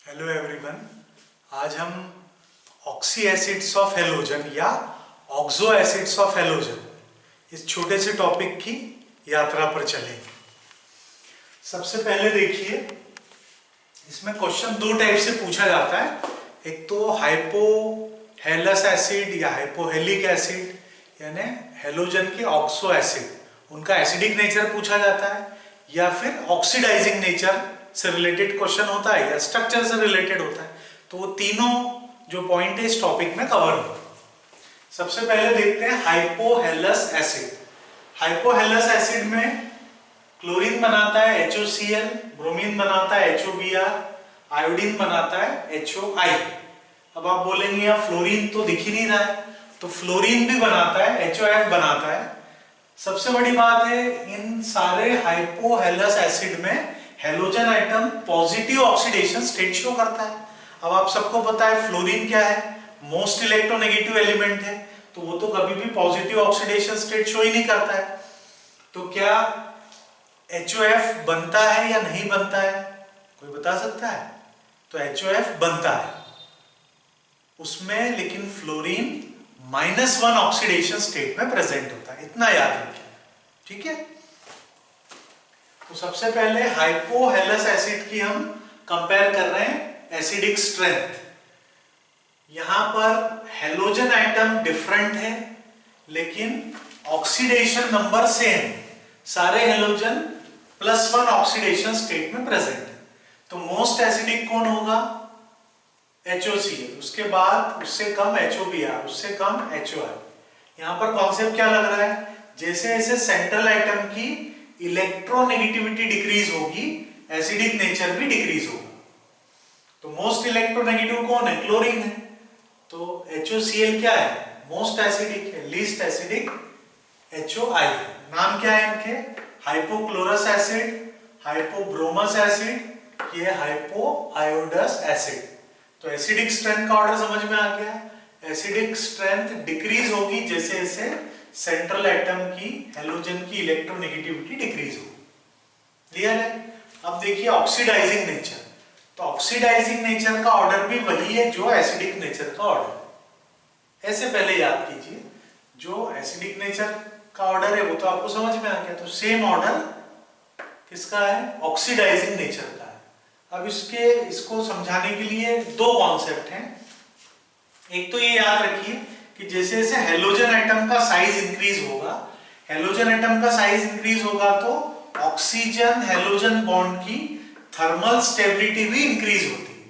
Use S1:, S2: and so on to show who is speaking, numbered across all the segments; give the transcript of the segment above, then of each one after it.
S1: Hello everyone. आज हम oxy acids of halogen या ऑक्सो एसिड्स ऑफ हेलोजन इस छोटे से टॉपिक की यात्रा पर चलेंगे। सबसे पहले देखिए, इसमें क्वेश्चन दो टाइप से पूछा जाता है। एक तो हाइपोहेलस एसिड या हाइपोहेलिक एसिड यानी हेलोजन के ऑक्सो एसिड, उनका एसिडिक नेचर पूछा जाता है, या फिर ऑक्सीडाइजिंग नेचर से रिलेटेड क्वेश्चन होता है या स्ट्रक्चर से रिलेटेड होता है। तो वो तीनों जो पॉइंट है इस टॉपिक में कवर हो। सबसे पहले देखते हैं हाइपोहेलस एसिड। हाइपोहेलस एसिड में क्लोरीन बनाता है HOCl, ब्रोमीन बनाता है HOBr, आयोडीन बनाता है HOI। अब आप बोलेंगे यार फ्लोरीन तो दिख ही नहीं रहा है, तो फ्लोरीन भी बनाता है, HOF बनाता है। सबसे बड़ी बात है, इन सारे हाइपोहेलस एसिड में halogen item positive oxidation state show करता है। अब आप सबको पता है फ्लोरीन क्या है, मोस्ट इलेक्ट्रोनेगेटिव एलिमेंट है, तो वो तो कभी भी पॉजिटिव ऑक्सीडेशन स्टेट शो ही नहीं करता है। तो क्या HOF बनता है या नहीं बनता है, कोई बता सकता है? तो HOF बनता है उसमें, लेकिन फ्लोरीन -1 ऑक्सीडेशन स्टेट में प्रेजेंट होता है, इतना याद रखिए, ठीक है। तो सबसे पहले हाइपोहेलस एसिड की हम कंपेयर कर रहे हैं एसिडिक स्ट्रेंथ। यहां पर हेलोजन आइटम डिफरेंट है लेकिन ऑक्सीडेशन नंबर सेम, सारे हेलोजन +1 ऑक्सीडेशन स्टेट में प्रेजेंट है। तो मोस्ट एसिडिक कौन होगा? HOCl, उसके बाद उससे कम HOBr, उससे कम HOI। यहां पर कॉन्सेप्ट क्या लग रहा है, जैसे जैसे सेंट्रल आइटम की इलेक्ट्रोनेगेटिविटी डिक्रीज होगी, एसिडिक नेचर भी डिक्रीज होगा। तो मोस्ट इलेक्ट्रोनेगेटिव कौन है? क्लोरीन है। तो HOCl क्या है? मोस्ट एसिडिक है। लीस्ट एसिडिक HOI है। नाम क्या है इनके? हाइपोक्लोरस एसिड, हाइपोब्रोमस एसिड, ये हाइपोआयोडस एसिड। तो एसिडिक स्ट्रेंथ का ऑर्डर समझ में आ गया। एसिडिक स्ट्रेंथ डिक्रीज होगी जैसे जैसे सेंट्रल एटम की हेलोजन की इलेक्ट्रोनेगेटिविटी डिक्रीज होगी। क्लियर है? अब देखिए ऑक्सीडाइजिंग नेचर। तो ऑक्सीडाइजिंग नेचर का ऑर्डर भी वही है जो एसिडिक नेचर का ऑर्डर है। ऐसे पहले याद कीजिए, जो एसिडिक नेचर का ऑर्डर है वो तो आपको समझ में आ गया। तो सेम ऑर्डर किसका है? ऑक्सीडाइजिंग नेचर का है। अब इसको समझाने के लिए दो कॉन्सेप्ट हैं। एक तो ये याद रखिए कि जैसे जैसे हेलोजन एटम का साइज इंक्रीज होगा, हेलोजन एटम का साइज इंक्रीज होगा तो ऑक्सीजन हेलोजन बॉन्ड की थर्मल स्टेबिलिटी भी इंक्रीज होती है।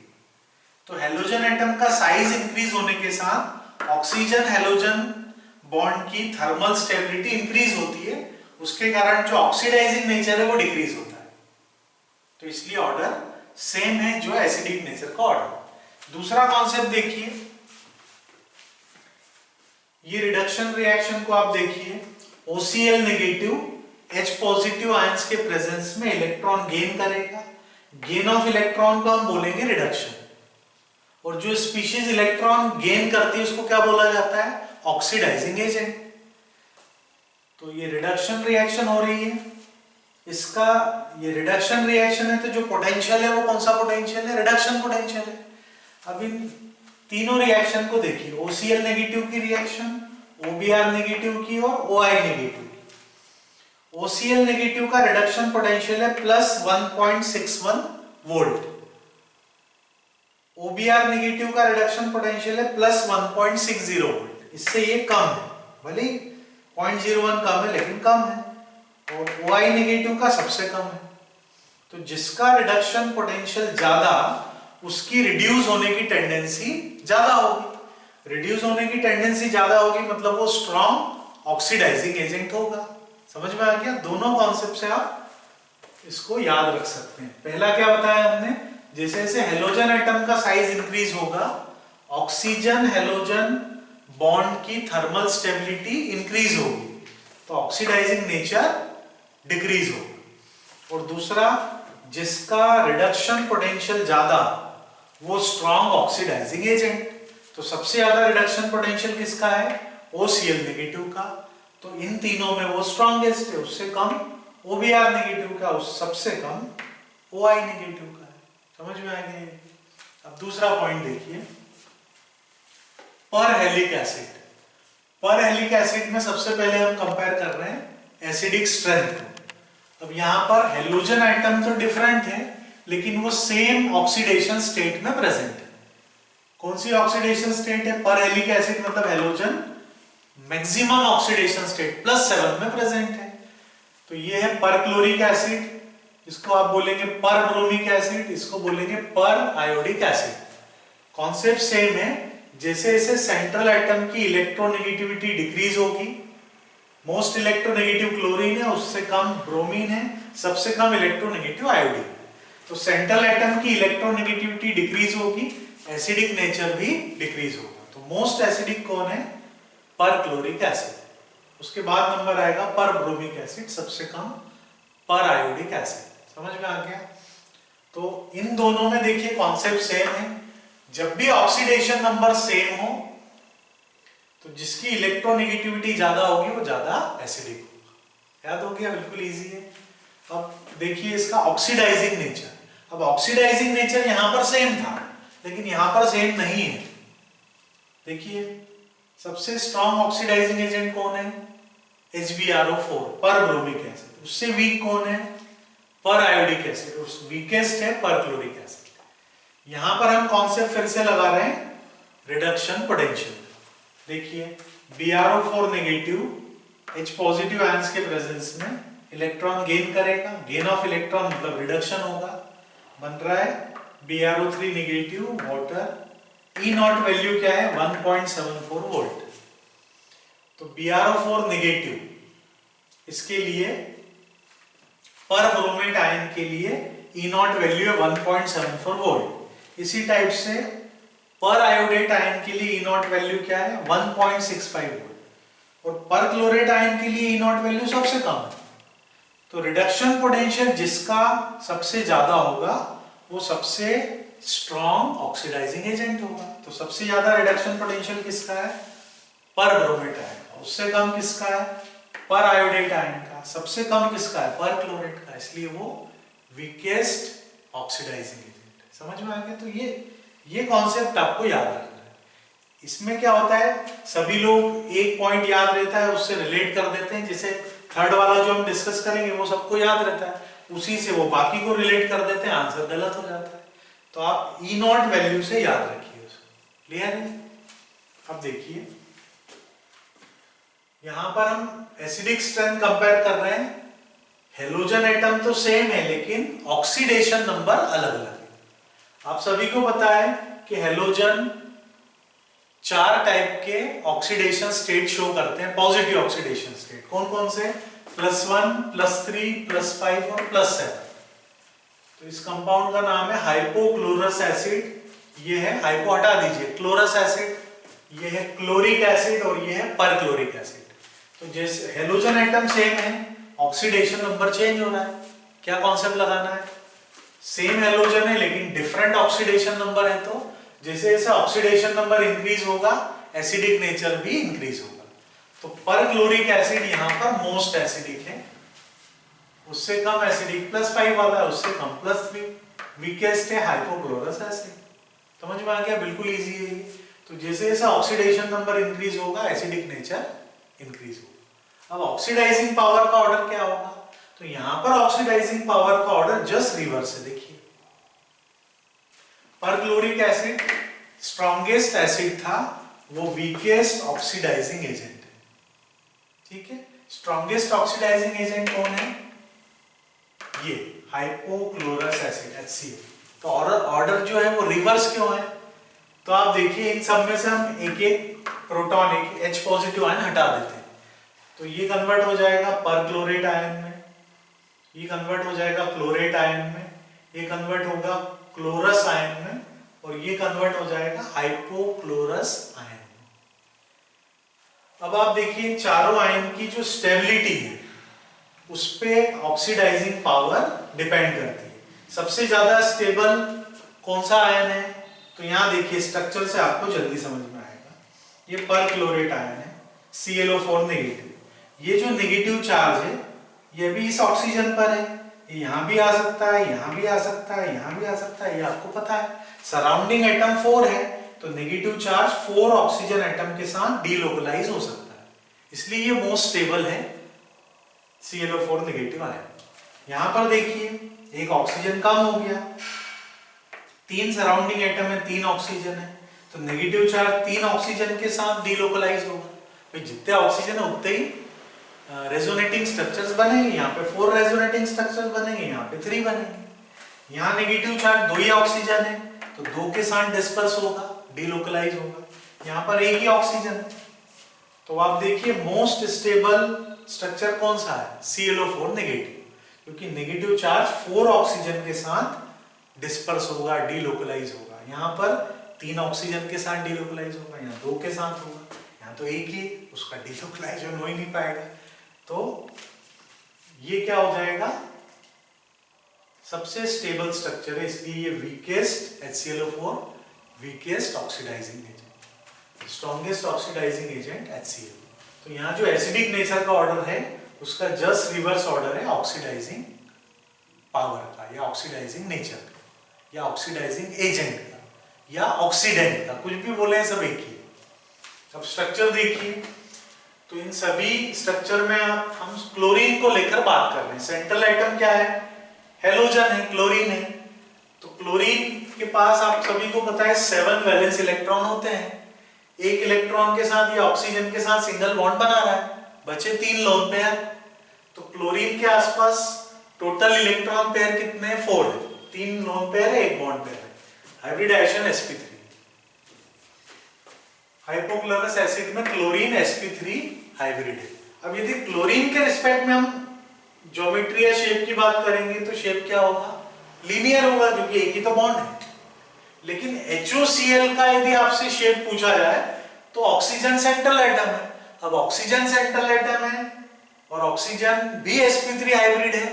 S1: तो हेलोजन एटम का साइज इंक्रीज होने के साथ ऑक्सीजन हेलोजन बॉन्ड की थर्मल स्टेबिलिटी इंक्रीज होती है, उसके कारण जो ऑक्सीडाइजिंग नेचर है वो डिक्रीज होता है। तो इसलिए ऑर्डर सेम है जो एसिडिक नेचर का ऑर्डर। दूसरा कॉन्सेप्ट देखिए, ये रिडक्शन रिएक्शन को आप देखिए, OCl negative H positive ions के प्रेजेंस में इलेक्ट्रॉन गेन करेगा। गेन ऑफ इलेक्ट्रॉन को हम बोलेंगे रिडक्शन, और जो स्पीशीज इलेक्ट्रॉन गेन करती है उसको क्या बोला जाता है? Oxidising agent. तो ये रिडक्शन रिएक्शन हो रही है, इसका ये रिडक्शन रिएक्शन है, तो जो पोटेंशियल है वो कौन सा पोटेंशियल है? रिडक्शन पोटेंशियल है। अब इन तीनों रिएक्शन को देखिए, OCl नेगेटिव की रिएक्शन, OBr नेगेटिव की और OI नेगेटिव की। OCl नेगेटिव का रिडक्शन पोटेंशियल है +1.61 वोल्ट, OBr नेगेटिव का रिडक्शन पोटेंशियल है +1.60 वोल्ट। इससे ये कम है, भले 0.01 कम है लेकिन कम है। और OI नेगेटिव का सबसे कम है। तो जिसका रिडक्शन पोटेंशियल ज्यादा, उसकी रिड्यूस होने की टेंडेंसी ज्यादा होगी। रिड्यूस होने की टेंडेंसी ज्यादा होगी मतलब वो स्ट्रॉन्ग ऑक्सीडाइजिंग एजेंट होगा। समझ में आ गया? दोनों कॉन्सेप्ट से आप इसको याद रख सकते हैं। पहला क्या बताया हमने, जैसे जैसे हेलोजन एटम का साइज इंक्रीज होगा, ऑक्सीजन हेलोजन बॉन्ड की थर्मल स्टेबिलिटी इंक्रीज होगी, तो ऑक्सीडाइजिंग नेचर डिक्रीज होगा। और दूसरा, जिसका रिडक्शन पोटेंशियल ज्यादा वो स्ट्रॉन्ग ऑक्सीडाइजिंग एजेंट। तो सबसे ज्यादा रिडक्शन पोटेंशियल किसका है? OCl नेगेटिव का। तो इन तीनों में वो स्ट्रॉन्गेस्ट है, उससे कम OBr नेगेटिव का, उस सबसे कम OI नेगेटिव का है। समझ में आ गया? अब दूसरा पॉइंट देखिए, पर हेलिक एसिड। पर हेलिक एसिड में सबसे पहले हम कंपेयर कर रहे हैं एसिडिक स्ट्रेंथ को। अब यहां पर हेलोजन आइटम तो डिफरेंट है, लेकिन वो सेम ऑक्सीडेशन स्टेट में प्रेजेंट है। कौन सी ऑक्सीडेशन स्टेट है? पर हेलिक एसिड मतलब हेलोजन मैक्सिमम ऑक्सीडेशन स्टेट +7 में प्रेजेंट है। तो ये है पर क्लोरिक एसिड, इसको आप बोलेंगे पर ब्रोमिक एसिड, इसको बोलेंगे पर आयोडिक एसिड। कॉन्सेप्ट सेम है। जैसे जैसे सेंट्रल एटम की इलेक्ट्रोनेगेटिविटी डिक्रीज होगी, मोस्ट इलेक्ट्रोनेगेटिव क्लोरीन है, उससे कम ब्रोमीन है, सबसे कम इलेक्ट्रोनेगेटिव आयोडीन। तो सेंट्रल एटम की इलेक्ट्रोनेगेटिविटी डिक्रीज होगी, एसिडिक नेचर भी डिक्रीज होगा। तो मोस्ट एसिडिक कौन है? पर क्लोरिक एसिड। उसके बाद नंबर आएगा पर ब्रोमिक एसिड, सबसे कम पर आयोडिक एसिड। समझ में आ गया? तो इन दोनों में देखिए कॉन्सेप्ट सेम है। जब भी ऑक्सीडेशन नंबर सेम हो तो जिसकी इलेक्ट्रोनेगेटिविटी ज्यादा होगी वो ज्यादा एसिडिक होगा। याद हो गया? बिल्कुल इजी है। अब देखिए इसका ऑक्सीडाइजिंग नेचर। अब ऑक्सीडाइजिंग नेचर यहां पर सेम था, लेकिन यहां पर सेम नहीं है। देखिए सबसे स्ट्रॉन्ग ऑक्सीडाइजिंग एजेंट कौन है? HbRO4 पर ब्रोमिक एसिड। उससे वीक कौन है? पर आयोडिक एसिड। उस वीकेस्ट है पर क्लोरिक एसिड। यहां पर हम कॉन्सेप्ट फिर से लगा रहे हैं रिडक्शन पोटेंशियल। देखिए BrO4 negative H positive ions के प्रेजेंस में इलेक्ट्रॉन गेन करेगा, गेन ऑफ इलेक्ट्रॉन मतलब रिडक्शन होगा। बन रहा है BrO3 negative water, E not value क्या है? 1.74 वोल्ट। तो BrO4 नेगेटिव, इसके लिए पर ब्रोमेट आयन के लिए E नॉट वैल्यू है 1.74 वोल्ट। इसी टाइप से पर आयोडेट आयन के लिए E नॉट वैल्यू क्या है? 1.65 वोल्ट। और पर क्लोरेट आयन के लिए E नॉट वैल्यू सबसे कम है। तो रिडक्शन पोटेंशियल जिसका सबसे ज्यादा होगा वो सबसे स्ट्रॉन्ग ऑक्सीडाइजिंग एजेंट होगा। तो सबसे ज्यादा रिडक्शन पोटेंशियल किसका है? पर ब्रोमेट आयन का। उससे कम किसका है? पर आयोडेट आयन का। सबसे कम किसका है? पर क्लोरेट का। इसलिए वो वीकेस्ट ऑक्सीडाइजिंग एजेंट है। समझ में आ गया? तो ये कॉन्सेप्ट आपको याद रखना है। इसमें क्या होता है, सभी लोग एक पॉइंट याद रहता है उससे रिलेट कर देते हैं। जैसे थर्ड वाला जो हम डिस्कस करेंगे वो सबको याद रहता है, उसी से वो बाकी को रिलेट कर देते हैं, आंसर गलत हो जाता है। तो आप E नॉट वैल्यू से याद रखिए उसको। क्लियर है? अब देखिए यहां पर हम एसिडिक स्ट्रेंथ कंपेयर कर रहे हैं। हेलोजन एटम तो सेम है, लेकिन ऑक्सीडेशन नंबर अलग अलग है। आप सभी को पता है कि हेलोजन 4 टाइप के ऑक्सीडेशन स्टेट शो करते हैं, पॉजिटिव ऑक्सीडेशन स्टेट। कौन कौन से? +1, +3, +5 और +7। तो इस कंपाउंड का नाम है हाइपोक्लोरस एसिड। ये है, हाइपो हटा दीजिए, क्लोरस एसिड। ये है क्लोरिक एसिड और ये है परक्लोरिक एसिड। तो जैसे हेलोजन एटम सेम है, ऑक्सीडेशन नंबर चेंज हो रहा है। क्या कॉन्सेप्ट लगाना है? सेम हेलोजन है लेकिन डिफरेंट ऑक्सीडेशन नंबर है। तो जैसे जैसे ऑक्सीडेशन नंबर इंक्रीज होगा एसिडिक नेचर भी इंक्रीज होगा। तो परक्लोरिक एसिड यहां पर मोस्ट एसिडिक है, उससे कम एसिडिक +5 वाला है, उससे कम +3। वीकेस्ट है हाइपोक्लोरस एसिड। समझ में आ गया? बिल्कुल इजी है ये। तो जैसे जैसे ऑक्सीडेशन नंबर इंक्रीज होगा एसिडिक नेचर इंक्रीज होगा। अब ऑक्सीडाइजिंग पावर का ऑर्डर क्या होगा? तो यहां पर ऑक्सीडाइजिंग पावर का ऑर्डर जस्ट रिवर्स है। देखिए परक्लोरिक एसिड स्ट्रॉन्गेस्ट एसिड था, वो वीकेस्ट ऑक्सीडाइजिंग एजेंट है। ठीक है? स्ट्रॉन्गेस्ट ऑक्सीडाइजिंग एजेंट कौन है? ये हाइपोक्लोरस एसिड HCl। तो ऑर्डर जो है वो रिवर्स क्यों है? तो आप देखिए इन सब में से हम एक एक प्रोटॉन, एक H पॉजिटिव आयन हटा देते हैं। तो ये कन्वर्ट हो जाएगा परक्लोरेट आयन में, ये कन्वर्ट हो जाएगा क्लोरेट आयन में, ये कन्वर्ट होगा क्लोरस आयन में, और ये कन्वर्ट हो जाएगा हाइपोक्लोरस आयन में। अब आप देखिए चारों आयन की जो स्टेबिलिटी है उस पे ऑक्सीडाइजिंग पावर डिपेंड करती है। सबसे ज्यादा स्टेबल कौन सा आयन है? तो यहां देखिए स्ट्रक्चर से आपको जल्दी समझ में आएगा। ये परक्लोरेट आयन है, ClO4 नेगेटिव। ये जो नेगेटिव चार्ज है ये भी इस ऑक्सीजन पर है, यहाँ भी आ सकता है, यहाँ भी आ सकता है, यहाँ भी आ सकता है, ये आपको पता है। सराउंडिंग एटम 4 है तो नेगेटिव चार्ज 4 ऑक्सीजन एटम के साथ डीलोकलाइज हो सकता है, इसलिए ये मोस्ट स्टेबल है ClO4 नेगेटिव आयन। यहाँ पर देखिए एक ऑक्सीजन कम हो गया, 3 सराउंडिंग एटम है, 3 ऑक्सीजन है, तो नेगेटिव चार्ज 3 ऑक्सीजन के साथ डीलोकलाइज होगा। भाई जितने ऑक्सीजन है उतने ही रेजोनेटिंग स्ट्रक्चर्स बनेंगे, यहाँ पे 4 रेजोनेटिंग स्ट्रक्चर्स बनेंगे, यहाँ पे 3 बनेंगे। यहाँ नेगेटिव चार्ज 2 ही ऑक्सीजन है तो 2 के साथ डिस्पर्स होगा, डीलोकलाइज होगा। यहाँ पर एक ही ऑक्सीजन है, तो आप देखिए मोस्ट स्टेबल स्ट्रक्चर कौन सा है, ClO4 नेगेटिव, क्योंकि नेगेटिव चार्ज 4 ऑक्सीजन के साथ डिस्पर्स होगा, डीलोकलाइज होगा। यहाँ पर 3 ऑक्सीजन के साथ डीलोकलाइज होगा, यहाँ 2 के साथ होगा, यहाँ तो एक ही, उसका डीलोकलाइजेशन हो ही नहीं पाएगा। तो ये क्या हो जाएगा, सबसे स्टेबल स्ट्रक्चर है, इसलिए ये weakest HClO4 weakest oxidising agent, strongest oxidising agent HCl। तो यहाँ जो एसिडिक नेचर का ऑर्डर है उसका जस्ट रिवर्स ऑर्डर है ऑक्सीडाइजिंग पावर का, या ऑक्सीडाइजिंग नेचर का, या ऑक्सीडाइजिंग एजेंट का, या ऑक्सीडेंट का, कुछ भी बोले सब एक ही। अब स्ट्रक्चर देखिए, तो इन सभी स्ट्रक्चर में हम क्लोरीन को लेकर बात कर रहे हैं। सेंट्रल एटम क्या है, हेलोजन है, क्लोरीन है। तो क्लोरीन के पास आप सभी को पता है 7 वैलेंस इलेक्ट्रॉन होते हैं, एक इलेक्ट्रॉन के साथ ये ऑक्सीजन के साथ सिंगल बॉन्ड बना रहा है, बचे 3 लोन पेयर। तो क्लोरीन के आसपास टोटल इलेक्ट्रॉन पेयर कितने, 4 है, 3 लोन पेयर है, 1 बॉन्ड पेयर है, हाइब्रिडाइजेशन sp3। हाइपोक्लोरस एसिड में क्लोरीन sp3 हाइब्रिड है। अब यदि क्लोरीन के रिस्पेक्ट में हम ज्योमेट्री या शेप की बात करेंगे तो शेप क्या होगा, लीनियर होगा, क्योंकि एक ही तो बॉन्ड है। लेकिन HOCl का यदि आपसे शेप पूछा जाए तो ऑक्सीजन सेंट्रल एटम है। अब ऑक्सीजन सेंट्रल एटम है और ऑक्सीजन भी sp3 हाइब्रिड है,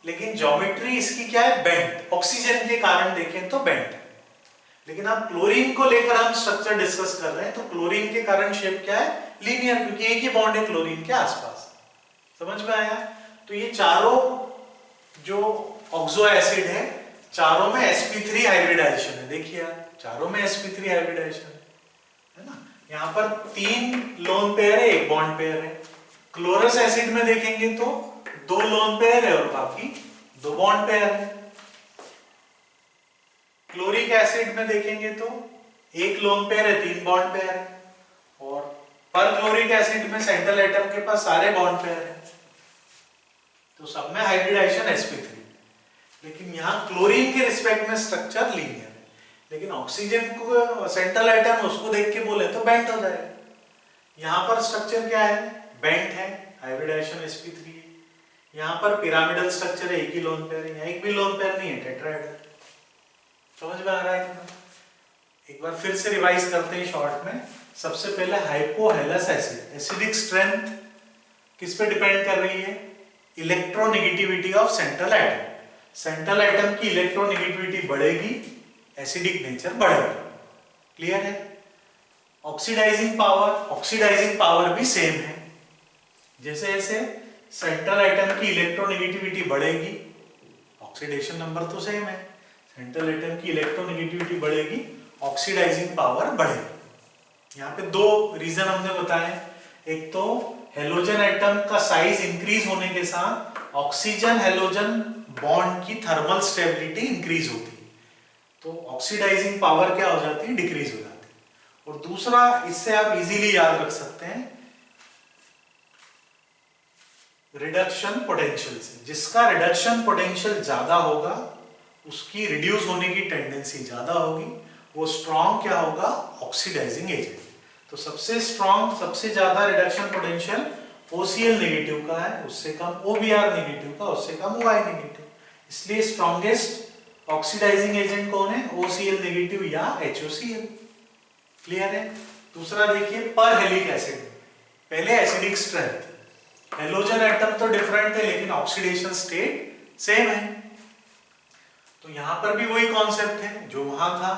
S1: लेकिन ज्योमेट्री इसकी क्या है, बेंट, ऑक्सीजन के कारण देखें तो बेंट। लेकिन अब क्लोरीन को लेकर हम स्ट्रक्चर डिस्कस कर रहे हैं, तो क्लोरीन के कारण शेप क्या है, लीनियर, क्योंकि एक ही बॉन्ड है क्लोरीन के आसपास। समझ में आया। तो ये चारों जो ऑक्सो एसिड है, चारों में sp3 हाइब्रिडाइजेशन है। देखिए चारों में sp3 हाइब्रिडाइजेशन है ना। यहाँ पर 3 लोन पेयर है, 1 बॉन्ड पेयर है। क्लोरस एसिड में देखेंगे तो 2 लोन पेयर है और बाकी 2 बॉन्ड पेयर है। क्लोरिक एसिड में देखेंगे तो 1 लोन पेयर है, 3 बॉन्ड पेयर है, और पर क्लोरिक एसिड में सेंट्रल एटम के पास सारे बॉन्ड पेयर है, तो सब में हाइब्रिडाइजेशन sp3। लेकिन यहाँ क्लोरीन के रिस्पेक्ट में स्ट्रक्चर लीनियर है, लेकिन ऑक्सीजन को सेंट्रल एटम उसको देख के बोले तो बेंट हो जाएगा। यहाँ पर स्ट्रक्चर क्या है, बेंट है, हाइब्रिडाइजेशन sp3 है। यहाँ पर पिरामिडल स्ट्रक्चर है, एक ही लोन पेयर है, यहाँ एक भी लोन पेयर नहीं है, टेट्राहेड्रल है। समझ में आ रहा है कि एक बार फिर से रिवाइज करते हैं शॉर्ट में। सबसे पहले हाइपोहेलस एसिड, एसिडिक स्ट्रेंथ किस पे डिपेंड कर रही है, electronegativity of central atom. Central atom की इलेक्ट्रोनेगेटिविटी बढ़ेगी, एसिडिक नेचर बढ़ेगा। क्लियर है। ऑक्सीडाइजिंग पावर भी सेम है। जैसे जैसे सेंट्रल एटम की इलेक्ट्रोनेगेटिविटी बढ़ेगी, ऑक्सीडेशन नंबर तो सेम है, सेंट्रल एटम की इलेक्ट्रोनेगेटिविटी बढ़ेगी, ऑक्सीडाइजिंग पावर बढ़ेगी। यहाँ पे 2 रीजन हमने बताए। एक तो हेलोजन एटम का साइज इंक्रीज होने के साथ ऑक्सीजन हेलोजन बॉन्ड की थर्मल स्टेबिलिटी इंक्रीज होती है, तो ऑक्सीडाइजिंग पावर क्या हो जाती है, डिक्रीज हो जाती है। और दूसरा, इससे आप इजीली याद रख सकते हैं, रिडक्शन पोटेंशियल से। जिसका रिडक्शन पोटेंशियल ज्यादा होगा उसकी रिड्यूस होने की टेंडेंसी ज्यादा होगी, वो स्ट्रॉन्ग क्या होगा, ऑक्सीडाइजिंग एजेंट। तो सबसे स्ट्रॉन्ग, सबसे ज्यादा रिडक्शन पोटेंशियल OCl नेगेटिव का है, उससे कम OBr नेगेटिव का, उससे कम OI नेगेटिव। इसलिए स्ट्रॉन्गेस्ट ऑक्सीडाइजिंग एजेंट कौन है, OCl नेगेटिव या HOCl। क्लियर है। दूसरा देखिए, पर हेलिक एसिड, पहले एसिडिक स्ट्रेंथ, हेलोजन एटम तो डिफरेंट है लेकिन ऑक्सीडेशन स्टेट सेम है। तो यहां पर भी वही कॉन्सेप्ट है जो वहां था।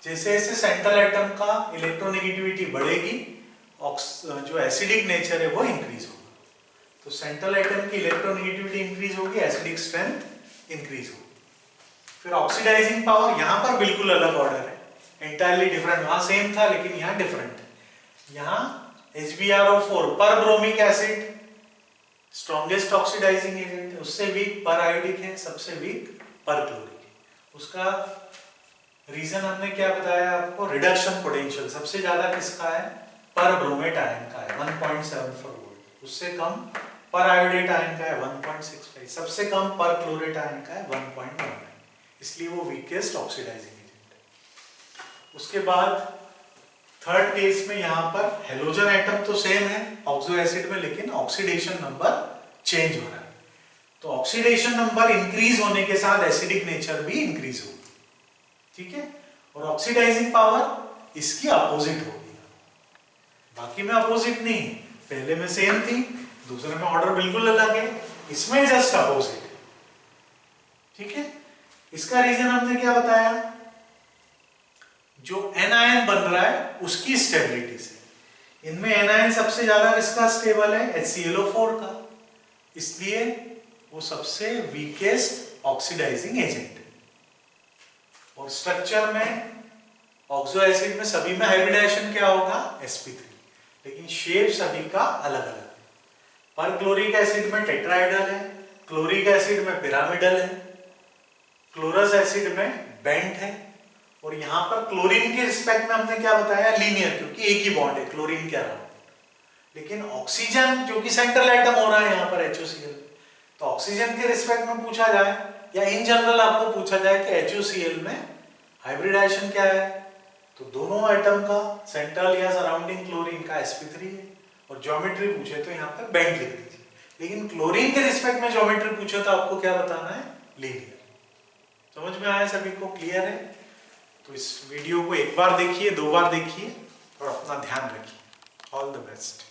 S1: जैसे जैसे सेंट्रल एटम का इलेक्ट्रोनेगेटिविटी बढ़ेगी, जो एसिडिक नेचर है वो इंक्रीज होगा। तो सेंट्रल एटम की इलेक्ट्रोनेगेटिविटी इंक्रीज होगी, एसिडिक स्ट्रेंथ इंक्रीज हो। फिर ऑक्सीडाइजिंग पावर, यहां पर बिल्कुल अलग ऑर्डर है, एंटायरली डिफरेंट। वहां सेम था लेकिन यहां डिफरेंट है। यहां HbRO4 पर bromic acid strongest oxidising agent है, उससे वीक पर आयोडिक है, सबसे वीक पर क्लोरिक है। उसका रीजन हमने क्या बताया आपको, रिडक्शन पोटेंशियल सबसे ज्यादा किसका है, पर ब्रोमेट आयन का है 1.74 वोल्ट, उससे कम पर आयोडेट आयन का है 1.65, सबसे कम पर क्लोरेट आयन का है 1.19, इसलिए वो वीकेस्ट ऑक्सीडाइजिंग एजेंट है। उसके बाद थर्ड केस में यहां पर हेलोजन एटम तो सेम है ऑक्सो एसिड में, लेकिन ऑक्सीडेशन नंबर चेंज हो रहा है। तो ऑक्सीडेशन नंबर इंक्रीज होने के साथ एसिडिक नेचर भी इंक्रीज होगी, ठीक है। और ऑक्सीडाइजिंग पावर इसकी अपोजिट होगी, बाकी में अपोजिट नहीं, पहले में सेम थी, दूसरे में ऑर्डर बिल्कुल अलग है, इसमें जस्ट अपोजिट है, ठीक है। इसका रीजन हमने क्या बताया, जो एनायन बन रहा है उसकी स्टेबिलिटी से। इनमें एनायन सबसे ज्यादा किसका स्टेबल है, HClO4 का, इसलिए वो सबसे वीकेस्ट ऑक्सीडाइजिंग एजेंट है। और स्ट्रक्चर में ऑक्सो एसिड में सभी में हाइब्रिडाइजेशन क्या होगा, sp3, लेकिन शेप सभी का अलग अलग है। पर क्लोरिक एसिड में टेट्राहेड्रल है, क्लोरिक एसिड में पिरामिडल है, क्लोरस एसिड में बेंट है, और यहां पर क्लोरीन के रिस्पेक्ट में हमने क्या बताया, लीनियर, क्योंकि एक ही बॉन्ड है क्लोरीन के अराउंड। लेकिन ऑक्सीजन क्योंकि सेंट्रल एटम हो रहा है यहां पर HOCl, तो ऑक्सीजन के रिस्पेक्ट में पूछा जाए या इन जनरल आपको पूछा जाए कि HOCl में हाइब्रिडाइजेशन क्या है, तो दोनों एटम का सेंट्रल या सराउंडिंग क्लोरीन का sp3 है, और ज्योमेट्री पूछे तो यहाँ पर बेंट लिख दीजिए। लेकिन क्लोरीन के रिस्पेक्ट में ज्योमेट्री पूछे तो आपको क्या बताना है, लीनियर। समझ में आया सभी को, क्लियर है। तो इस वीडियो को एक बार देखिए, 2 बार देखिए और अपना ध्यान रखिए। All the best.